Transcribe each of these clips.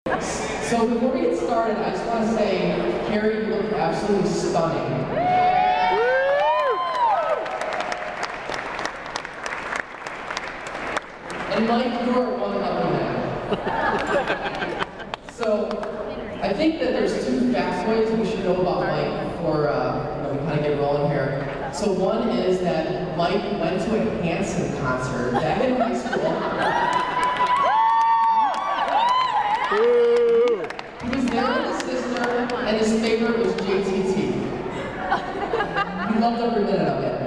So before we get started, I just want to say, Carrie, you look absolutely stunning. And Mike, you are one lucky man. So I think that there's two factoids we should know about Mike before we kind of get rolling here. So one is that Mike went to a Hanson concert back in high school. He was there with his sister, and his favorite was JTT. He loved every minute of it.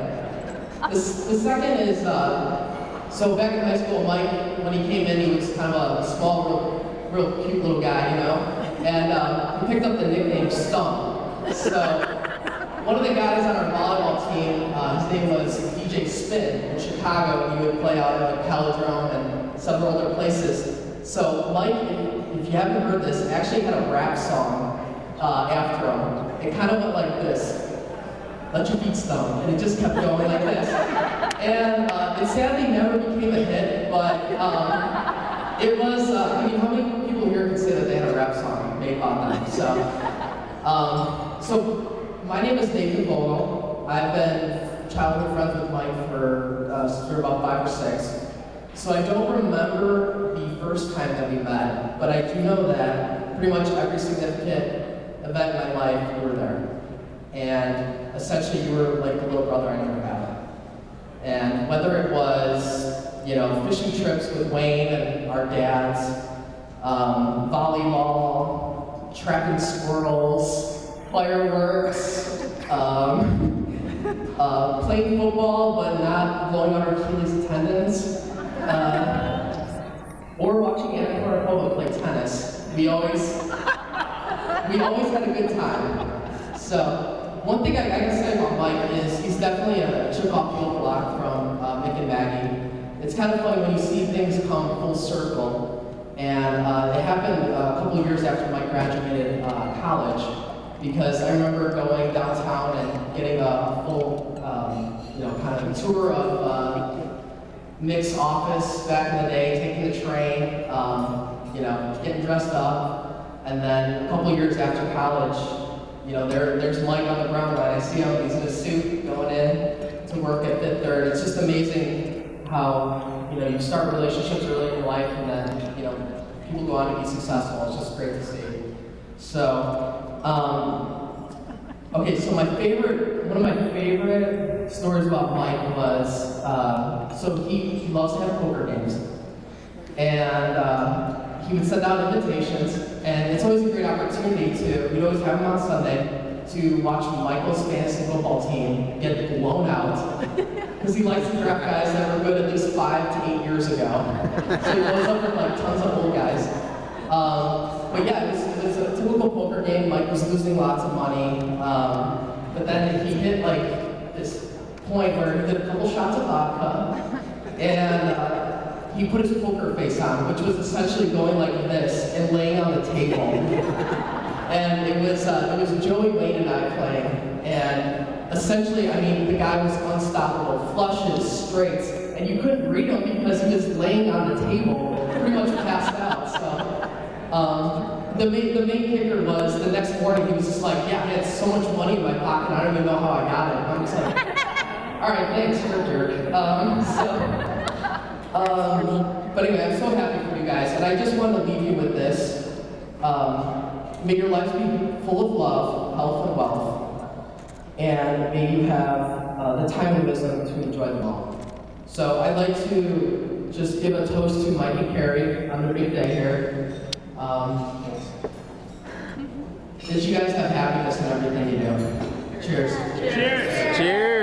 The second is, so back in high school, Mike, when he came in, he was kind of a small, real cute little guy, you know? And he picked up the nickname Stump. So one of the guys on our volleyball team, his name was DJ Spin in Chicago, and he would play out at the Palindrome and several other places. So Mike, if you haven't heard this, actually had a rap song after him. It kind of went like this. Let your beat stone. And it just kept going like this. And it sadly never became a hit, but it was, I mean, how many people here can say that they had a rap song made about them? So my name is Voegtle. I've been childhood friends with Mike for about 5 or 6. So I don't remember the first time that we met, but I do know that pretty much every significant event in my life, you were there. And essentially, you were like the little brother I never had. And whether it was, you know, fishing trips with Wayne and our dads, volleyball, trapping squirrels, fireworks, playing football but not blowing out our Achilles tendons, or watching Anna Kournikova play tennis. We always had a good time. So one thing I can say about Mike is he's definitely a chip off the old block from Mick and Maggie. It's kind of funny when you see things come full circle, and it happened a couple of years after Mike graduated college, because I remember going downtown and getting a full, you know, kind of tour of Mick's office back in the day, taking the train, you know, getting dressed up, and then a couple years after college, you know, there's Mike on the ground line. I see him, he's in a suit going in to work at Fifth Third. It's just amazing how, you know, you start relationships early in your life, and then, you know, people go on to be successful. It's just great to see. So, okay, so one of my favorite stories about Mike was, so he loves to have poker games. And he would send out invitations, and it's always a great opportunity we'd always have him on Sunday, to watch Michael's fantasy football team get blown out, because he likes to draft guys that were good at least 5 to 8 years ago. So he blows up with like tons of old guys. But yeah, it was a typical poker game. Mike was losing lots of money, but then he hit like this point where he did a couple shots of vodka, and he put his poker face on, which was essentially going like this and laying on the table. And it was Joey, Wayne, and I playing, and essentially, I mean, the guy was unstoppable, flushes, straights, and you couldn't read him because he was laying on the table, pretty much passed out. So the main kicker was the next morning he was just like, yeah, I had so much money in my pocket, I don't even know how I got it. And I'm just like, all right, thanks, you're a jerk. But anyway, I'm so happy for you guys, and I just want to leave you with this. May your lives be full of love, health, and wealth, and may you have the time and wisdom to enjoy them all. So I'd like to just give a toast to Mike and Carrie on their big day here. That you guys have happiness in everything you do. Cheers. Cheers. Cheers.